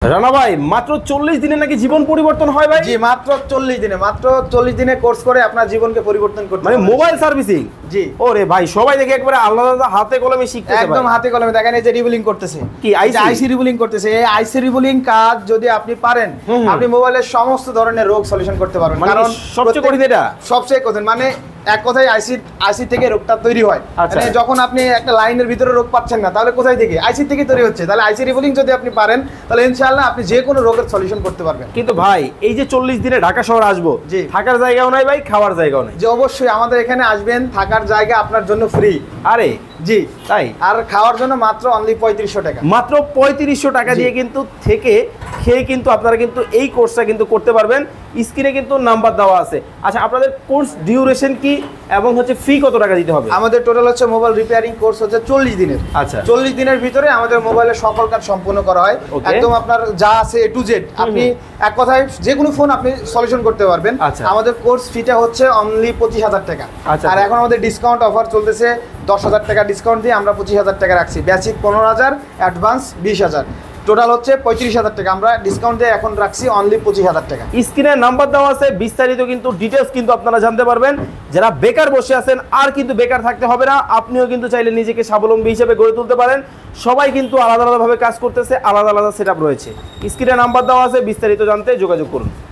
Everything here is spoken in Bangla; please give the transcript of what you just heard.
রানা ভাই মাত্র 40 দিনে নাকি জীবন পরিবর্তন হয় ভাই? জি মাত্র 40 দিনে কোর্স করে আপনার জীবনকে পরিবর্তন করতে মানে পারবেন। Mobile servicing? জি ওরে ভাই সবাই দেখে একবারে আলাদা আলাদা হাতে কলমে শিখতেছে একদম ভাই। হাতে কলমে দেখেন এই যে রিবুলিং করতেছে কি আইসি? আইসি রিবুলিং করতেছে। এই আইসি রিবুলিং কাজ যদি আপনি পারেন হুম। আপনি মোবাইলের সমস্ত ধরনের রোগ সলিউশন করতে পারবেন। মানে কারণ সবচেয়ে কঠিন এটা? সবচেয়ে কঠিন মানে এক কথায় আইসি থেকে রোগটা তৈরি হয়। আচ্ছা। মানে যখন আপনি একটা লাইনের ভিতরে রোগ পাচ্ছেন না তাহলে কোথায় থেকে? আইসি থেকে তৈরি হচ্ছে। তাহলে আইসি রিবুলিং যদি আপনি পারেন তাহলে ইনশাআল্লাহ আপনি যে কোনো রোগের সলিউশন করতে পারবেন। কিন্তু ভাই এই যে 40 দিনে ঢাকা শহর আসবো, জি। থাকার জায়গাও নাই ভাই, খাওয়ার জায়গাও নাই। যে অবশ্যই আমাদের এখানে আসবেন, থাকার জায়গা আপনার জন্য ফ্রি। আরে জি তাই? আর খাওয়ার জন্য মাত্র অনলি 3500 টাকা। মাত্র 3500 টাকা জি। দিয়ে কিন্তু থেকে খেয়ে কিন্তু আপনারা কিন্তু এই কোর্সটা কিন্তু করতে পারবেন। স্ক্রিনে কিন্তু নাম্বার দেওয়া আছে। আচ্ছা আপনাদের কোর্স ডিউরেশন কি এবং হচ্ছে ফি কত টাকা দিতে হবে? আমাদের টোটাল হচ্ছে মোবাইল রিপেয়ারিং কোর্স হচ্ছে 40 দিনের। আচ্ছা। 40 দিনের ভিতরে আমাদের মোবাইলের সকল কাজ সম্পূর্ণ করা হয়। Okay. একদম আপনার যা আছে A to Z আপনি এক কথায় যে কোনো ফোন আপনি সলিউশন করতে পারবেন। আচ্ছা। আমাদের কোর্স ফিটা হচ্ছে অনলি 25,000 টাকা। আচ্ছা। আর এখন আমাদের ডিসকাউন্ট অফার চলতেছে 10,000 টাকা ডিসকাউন্ট দিয়ে আমরা 25,000 টাকা রাখছি। বেসিক 15,000, অ্যাডভান্স 20,000, টোটাল হচ্ছে 35,000 টাকা। আমরা ডিসকাউন্ট দিয়ে এখন রাখছি অনলি 25,000 টাকা। স্ক্রিনে নাম্বার দেওয়া আছে, বিস্তারিত কিন্তু ডিটেলস কিন্তু আপনারা জানতে পারবেন। যারা বেকার বসে আছেন আর কিন্তু বেকার থাকতে হবে না, আপনিও কিন্তু চাইলে নিজেকে স্বাবলম্বী হিসেবে গড়ে তুলতে পারেন। সবাই কিন্তু আলাদা আলাদাভাবে কাজ করতেছে, আলাদা আলাদা সেটআপ রয়েছে। স্ক্রিনে নাম্বার দেওয়া আছে, বিস্তারিত জানতে যোগাযোগ করুন।